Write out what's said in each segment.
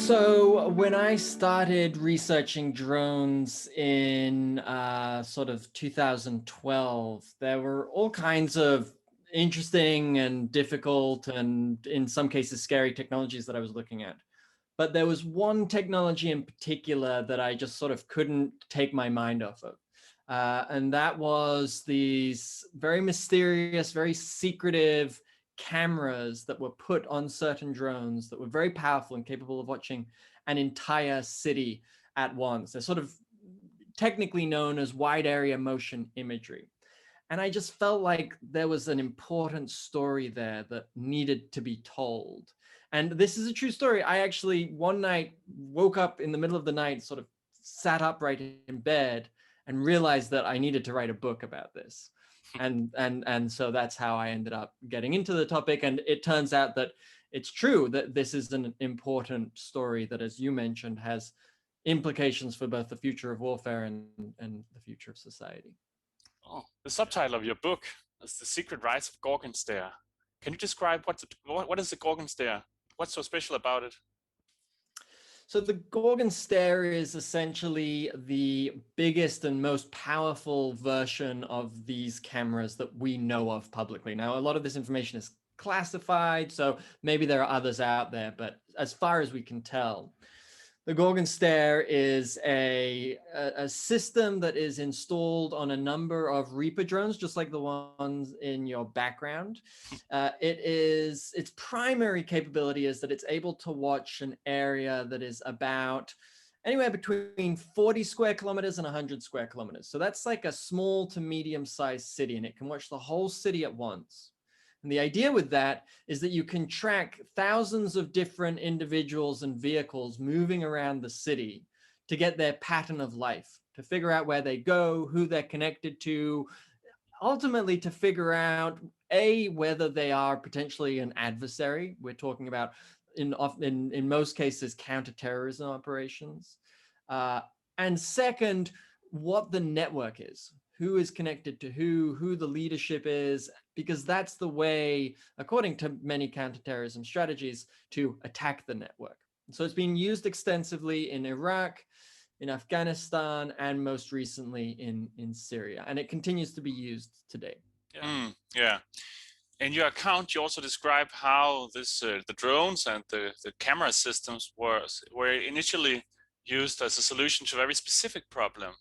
So when I started researching drones in sort of 2012, there were all kinds of interesting and difficult and in some cases scary technologies that I was looking at. But there was one technology in particular that I just sort of couldn't take my mind off of. And that was these very mysterious, very secretive cameras that were put on certain drones that were very powerful and capable of watching an entire city at once. They're sort of technically known as wide area motion imagery. And I just felt like there was an important story there that needed to be told. And this is a true story. I actually one night woke up in the middle of the night, sort of sat upright in bed and realized that I needed to write a book about this. And so that's how I ended up getting into the topic. And it turns out that it's true that this is an important story that, as you mentioned, has implications for both the future of warfare and the future of society. Oh, the subtitle of your book is The Secret Rise of Gorgon Stare. Can you describe what is the Gorgon Stare? What's so special about it? So the Gorgon Stare is essentially the biggest and most powerful version of these cameras that we know of publicly. Now, a lot of this information is classified, so maybe there are others out there, but as far as we can tell, the Gorgon Stare is a system that is installed on a number of Reaper drones, just like the ones in your background. Its primary capability is that it's able to watch an area that is about anywhere between 40 square kilometers and 100 square kilometers. So that's like a small to medium-sized city, and it can watch the whole city at once. And the idea with that is that you can track thousands of different individuals and vehicles moving around the city to get their pattern of life, to figure out where they go, who they're connected to, ultimately to figure out, A, whether they are potentially an adversary. We're talking about, in most cases, counterterrorism operations. And second, what the network is. Who is connected to who the leadership is, because that's the way, according to many counterterrorism strategies, to attack the network. So it's been used extensively in Iraq, in Afghanistan, and most recently in Syria. And it continues to be used today. Yeah. In your account, you also describe how the drones and the camera systems were initially used as a solution to a very specific problem.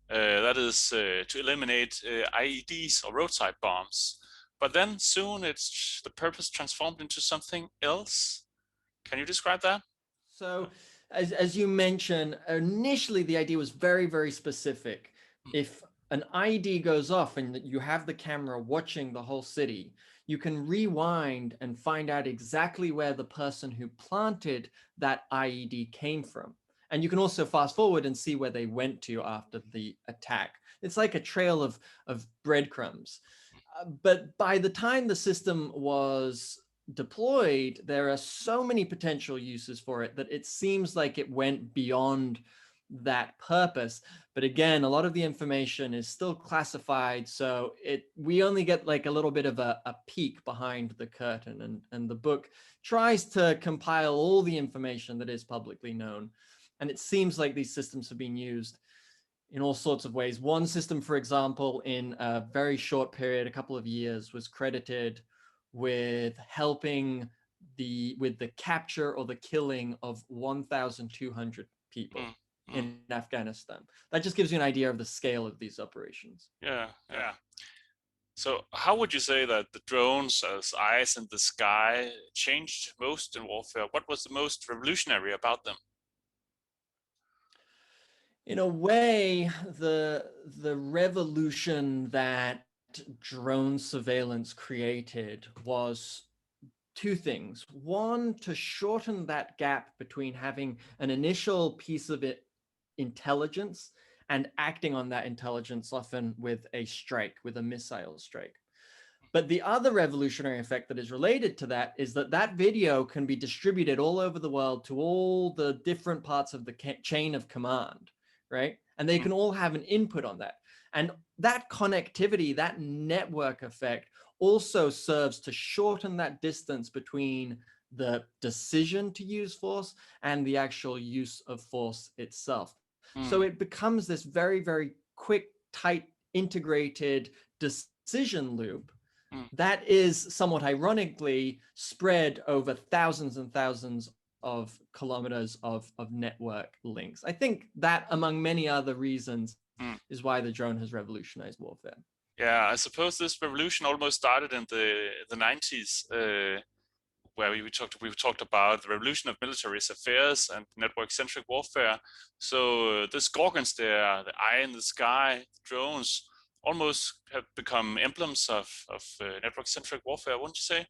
That is to eliminate IEDs or roadside bombs. But then soon the purpose transformed into something else. Can you describe that? So as you mentioned, initially the idea was very, very specific. If an IED goes off and you have the camera watching the whole city, you can rewind and find out exactly where the person who planted that IED came from. And you can also fast forward and see where they went to after the attack. It's like a trail of breadcrumbs. But by the time the system was deployed, there are so many potential uses for it that it seems like it went beyond that purpose. But again, a lot of the information is still classified, so we only get like a little bit of a peek behind the curtain, and the book tries to compile all the information that is publicly known. And it seems like these systems have been used in all sorts of ways. One system, for example, in a very short period, a couple of years, was credited with helping with the capture or the killing of 1,200 people in Afghanistan. That just gives you an idea of the scale of these operations. Yeah. So how would you say that the drones as eyes in the sky changed most in warfare? What was the most revolutionary about them? In a way, the revolution that drone surveillance created was two things. One, to shorten that gap between having an initial piece of intelligence and acting on that intelligence, often with a strike, with a missile strike. But the other revolutionary effect that is related to that is that that video can be distributed all over the world to all the different parts of the chain of command, right? And they can all have an input on that. And that connectivity, that network effect also serves to shorten that distance between the decision to use force and the actual use of force itself. So it becomes this very, very quick, tight, integrated decision loop that is somewhat ironically spread over thousands and thousands of kilometers of network links. I think that, among many other reasons, is why the drone has revolutionized warfare. Yeah, I suppose this revolution almost started in the 90s, where we talked about the revolution of military affairs and network-centric warfare. So this Gorgons there, the eye in the sky, drones, almost have become emblems of network-centric warfare, wouldn't you say?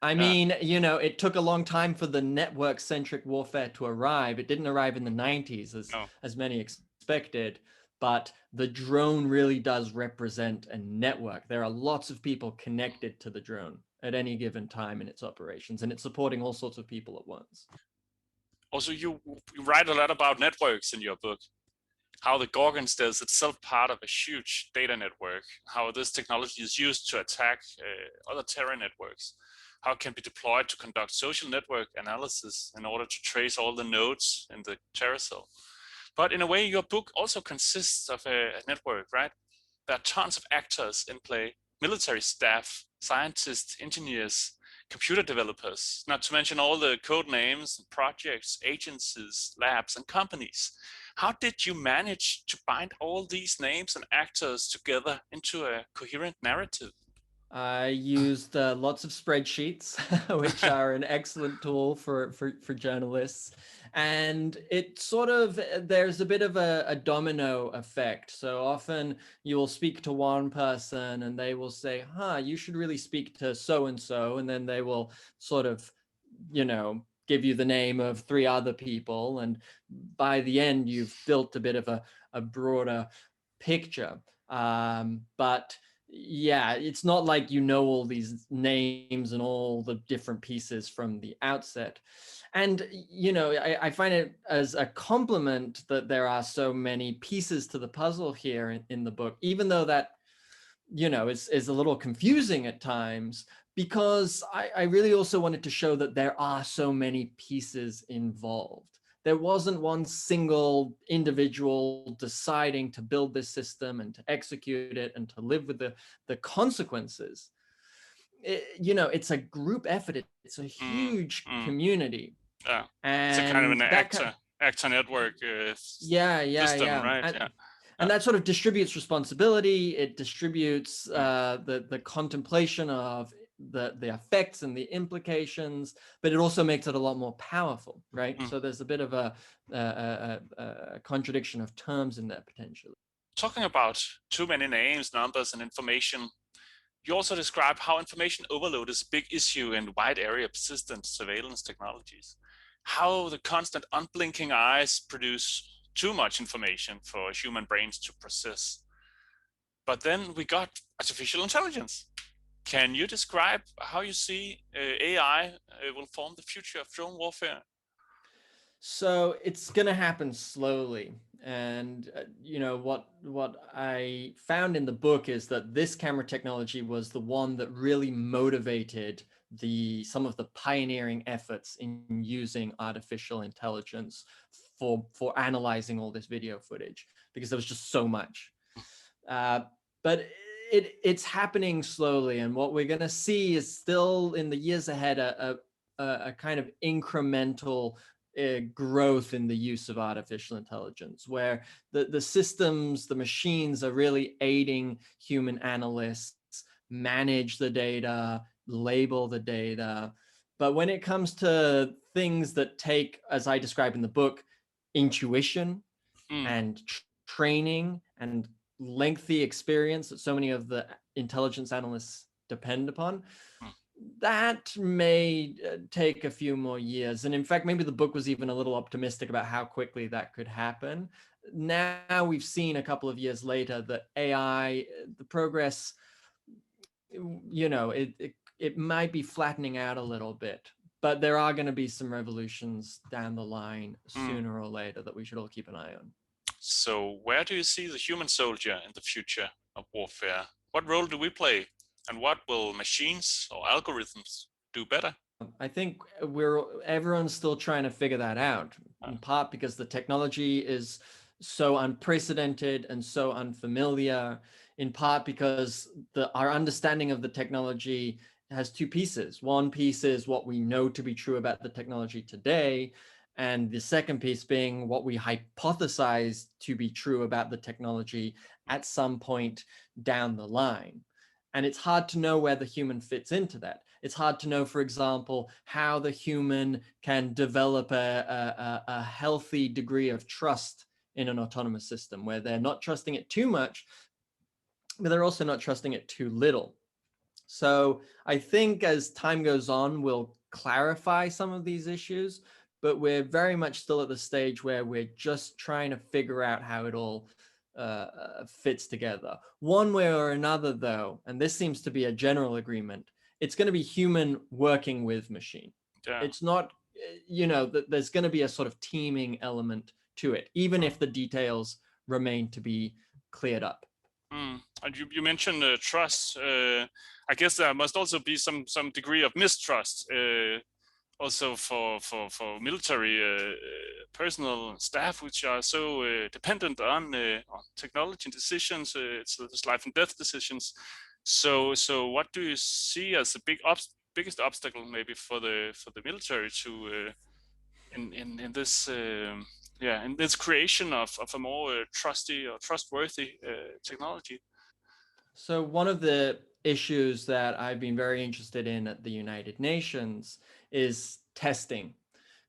I mean, you know, it took a long time for the network-centric warfare to arrive. It didn't arrive in the 90s as many expected, but the drone really does represent a network. There are lots of people connected to the drone at any given time in its operations, and it's supporting all sorts of people at once. Also, you write a lot about networks in your book, how the Gorgons is itself part of a huge data network, how this technology is used to attack other terror networks, how it can be deployed to conduct social network analysis in order to trace all the nodes in the terror cell. But in a way, your book also consists of a network, right? There are tons of actors in play, military staff, scientists, engineers, computer developers, not to mention all the code names, projects, agencies, labs, and companies. How did you manage to bind all these names and actors together into a coherent narrative? I used lots of spreadsheets, which are an excellent tool for journalists. And it sort of, there's a bit of a domino effect. So often you will speak to one person and they will say, you should really speak to so-and-so. And then they will sort of, you know, give you the name of 3 other people. And by the end, you've built a bit of a broader picture. But yeah, it's not like you know all these names and all the different pieces from the outset. And, you know, I find it as a compliment that there are so many pieces to the puzzle here in the book, even though that, you know, is a little confusing at times, because I really also wanted to show that there are so many pieces involved. There wasn't one single individual deciding to build this system and to execute it and to live with the consequences. You know, it's a group effort. It's a huge community. Yeah, and it's a kind of an that actor network system, right? And that sort of distributes responsibility. It distributes the contemplation of the effects and the implications, but it also makes it a lot more powerful, right? So there's a bit of a contradiction of terms in there potentially. Talking about too many names, numbers, and information, you also describe how information overload is a big issue in wide area persistent surveillance technologies. How the constant unblinking eyes produce too much information for human brains to process. But then we got artificial intelligence. Can you describe how you see AI will form the future of drone warfare? So it's going to happen slowly. And, you know, what I found in the book is that this camera technology was the one that really motivated some of the pioneering efforts in using artificial intelligence for analyzing all this video footage, because there was just so much. But it's happening slowly. And what we're going to see is still in the years ahead, a kind of incremental growth in the use of artificial intelligence, where the systems, the machines are really aiding human analysts manage the data, label the data. But when it comes to things that take, as I describe in the book, intuition and training and lengthy experience that so many of the intelligence analysts depend upon, that may take a few more years. And in fact, maybe the book was even a little optimistic about how quickly that could happen. Now we've seen a couple of years later that AI, the progress, you know, it might be flattening out a little bit, but there are going to be some revolutions down the line sooner or later that we should all keep an eye on. So where do you see the human soldier in the future of warfare? What role do we play? And what will machines or algorithms do better? I think everyone's still trying to figure that out, in part because the technology is so unprecedented and so unfamiliar, in part because our understanding of the technology has two pieces. One piece is what we know to be true about the technology today, and the second piece being what we hypothesize to be true about the technology at some point down the line. And it's hard to know where the human fits into that. It's hard to know, for example, how the human can develop a healthy degree of trust in an autonomous system where they're not trusting it too much, but they're also not trusting it too little. So I think as time goes on, we'll clarify some of these issues, but we're very much still at the stage where we're just trying to figure out how it all fits together. One way or another, though, and this seems to be a general agreement, it's going to be human working with machine. Yeah. It's not, there's going to be a sort of teaming element to it, even if the details remain to be cleared up. And you mentioned trust. I guess there must also be some degree of mistrust, also for military personnel staff, which are so dependent on technology decisions. It's life and death decisions. So what do you see as the biggest obstacle maybe for the military to in this in this creation of a more trusty or trustworthy technology? So one of the issues that I've been very interested in at the United Nations is testing,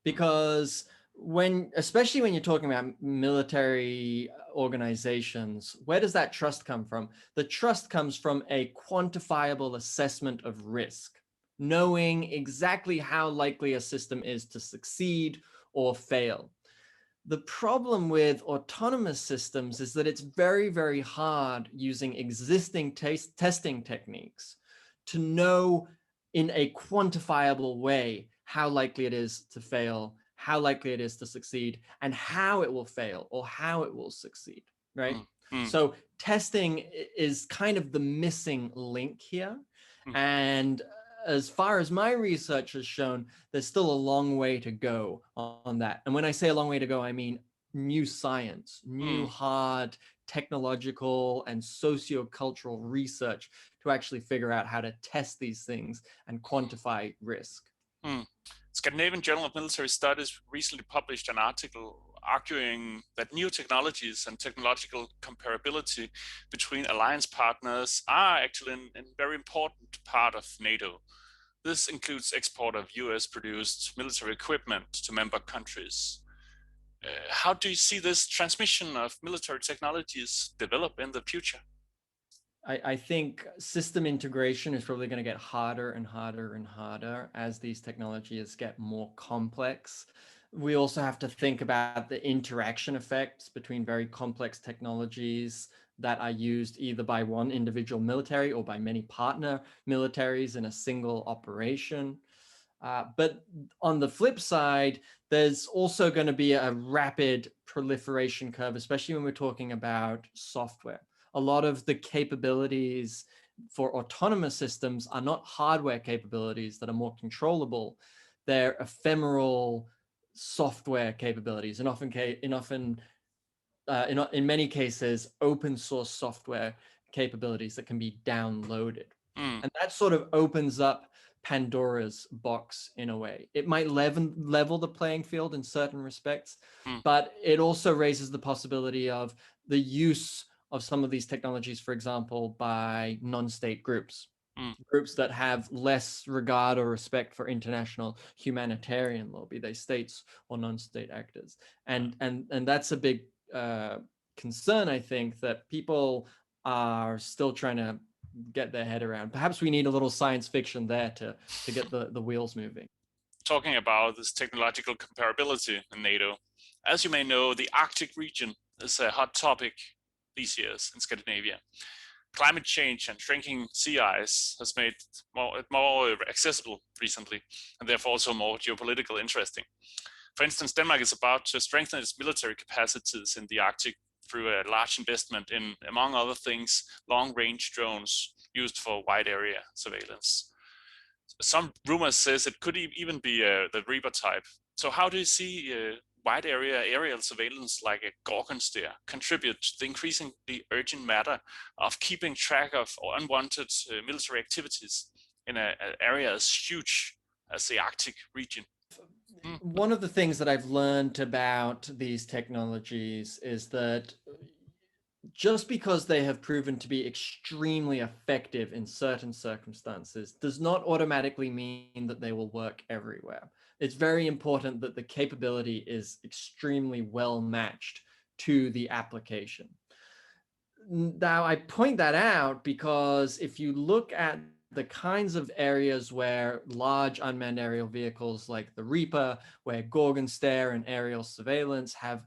because especially when you're talking about military organizations, where does that trust come from? The trust comes from a quantifiable assessment of risk, knowing exactly how likely a system is to succeed or fail. The problem with autonomous systems is that it's very, very hard using existing testing techniques to know in a quantifiable way how likely it is to fail, how likely it is to succeed, and how it will fail or how it will succeed, right? So testing is kind of the missing link here. And as far as my research has shown, there's still a long way to go on that. And when I say a long way to go, I mean new science, new hard technological and sociocultural research to actually figure out how to test these things and quantify risk. Scandinavian Journal of Military Studies recently published an article arguing that new technologies and technological comparability between alliance partners are actually a very important part of NATO. This includes export of US-produced military equipment to member countries. How do you see this transmission of military technologies develop in the future? I think system integration is probably going to get harder and harder and harder as these technologies get more complex. We also have to think about the interaction effects between very complex technologies that are used either by one individual military or by many partner militaries in a single operation. But on the flip side, there's also going to be a rapid proliferation curve, especially when we're talking about software. A lot of the capabilities for autonomous systems are not hardware capabilities that are more controllable. They're ephemeral software capabilities, and in many cases, open source software capabilities that can be downloaded. And that sort of opens up Pandora's box in a way. It might level the playing field in certain respects, but it also raises the possibility of the use of some of these technologies, for example, by non-state groups, groups that have less regard or respect for international humanitarian law, be they states or non-state actors. And that's a big concern, I think, that people are still trying to get their head around. Perhaps we need a little science fiction there to get the wheels moving. Talking about this technological comparability in NATO, as you may know, the Arctic region is a hot topic these years in Scandinavia. Climate change and shrinking sea ice has made it more accessible recently, and therefore also more geopolitical interesting. For instance, Denmark is about to strengthen its military capacities in the Arctic through a large investment in, among other things, long-range drones used for wide area surveillance. some rumors says it could even be the Reaper type. So how do you see wide area aerial surveillance like a Gorgon steer contribute to the increasingly urgent matter of keeping track of unwanted military activities in an area as huge as the Arctic region? One of the things that I've learned about these technologies is that just because they have proven to be extremely effective in certain circumstances does not automatically mean that they will work everywhere. It's very important that the capability is extremely well matched to the application. Now, I point that out because if you look at the kinds of areas where large unmanned aerial vehicles like the Reaper, where Gorgon stare and aerial surveillance have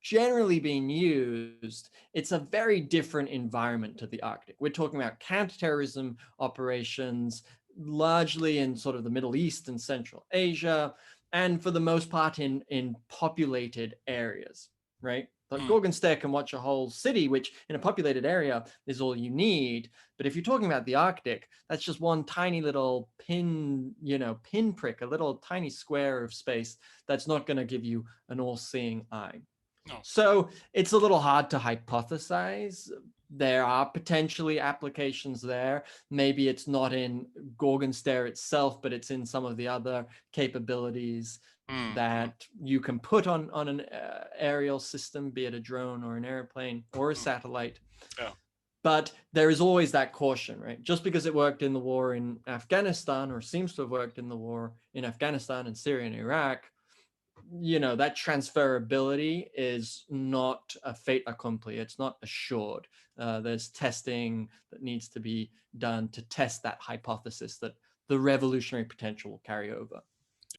generally being used, it's a very different environment to the Arctic. We're talking about counterterrorism operations, largely in sort of the Middle East and Central Asia, and for the most part in populated areas, right? But Gorgon stare can watch a whole city, which in a populated area is all you need. But if you're talking about the Arctic, that's just one tiny little pinprick, a little tiny square of space that's not going to give you an all-seeing eye. No. So it's a little hard to hypothesize. There are potentially applications there. Maybe it's not in Gorgon stare itself, but it's in some of the other capabilities that you can put on an aerial system, be it a drone or an airplane or a satellite. Yeah. But there is always that caution, right? Just because it worked in the war in Afghanistan, or seems to have worked in the war in Afghanistan and Syria and Iraq, that transferability is not a fait accompli. It's not assured. There's testing that needs to be done to test that hypothesis that the revolutionary potential will carry over.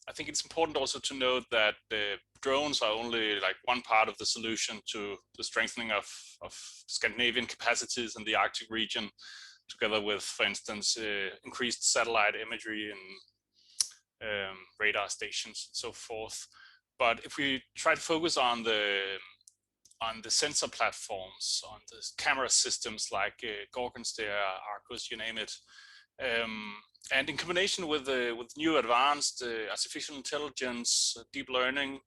I think it's important also to note that the drones are only like one part of the solution to the strengthening of Scandinavian capacities in the Arctic region, together with, for instance, increased satellite imagery and radar stations and so forth. But if we try to focus on the sensor platforms, on the camera systems like Gorgon stare, Arcus, you name it, and in combination with new advanced artificial intelligence, deep learning,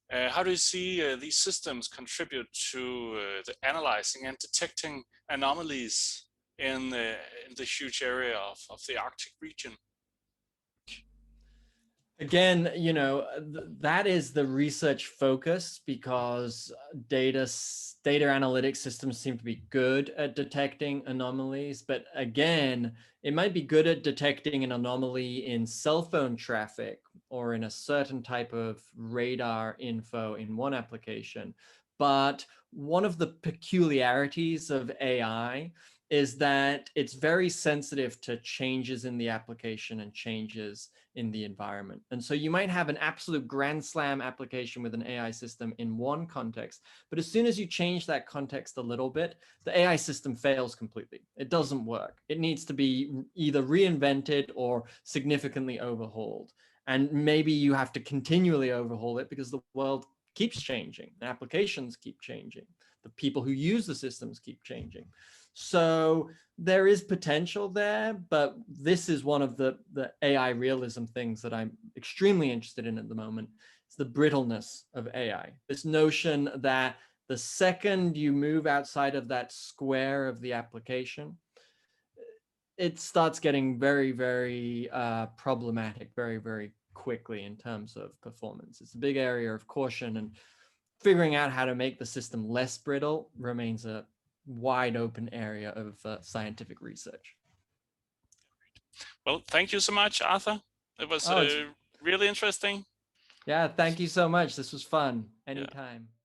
how do you see these systems contribute to the analyzing and detecting anomalies in the huge area of the Arctic region? Again, that is the research focus, because data analytics systems seem to be good at detecting anomalies. But again, it might be good at detecting an anomaly in cell phone traffic or in a certain type of radar info in one application. But one of the peculiarities of AI is that it's very sensitive to changes in the application and changes in the environment. And so you might have an absolute grand slam application with an AI system in one context, but as soon as you change that context a little bit, the AI system fails completely. It doesn't work. It needs to be either reinvented or significantly overhauled. And maybe you have to continually overhaul it because the world keeps changing, the applications keep changing, the people who use the systems keep changing. So there is potential there, but this is one of the AI realism things that I'm extremely interested in at the moment. It's the brittleness of AI. This notion that the second you move outside of that square of the application, it starts getting very, very problematic very, very quickly in terms of performance. It's a big area of caution, and figuring out how to make the system less brittle remains a wide open area of scientific research. Well, thank you so much, Arthur. It was really interesting. Yeah, thank you so much. This was fun. Anytime. Yeah.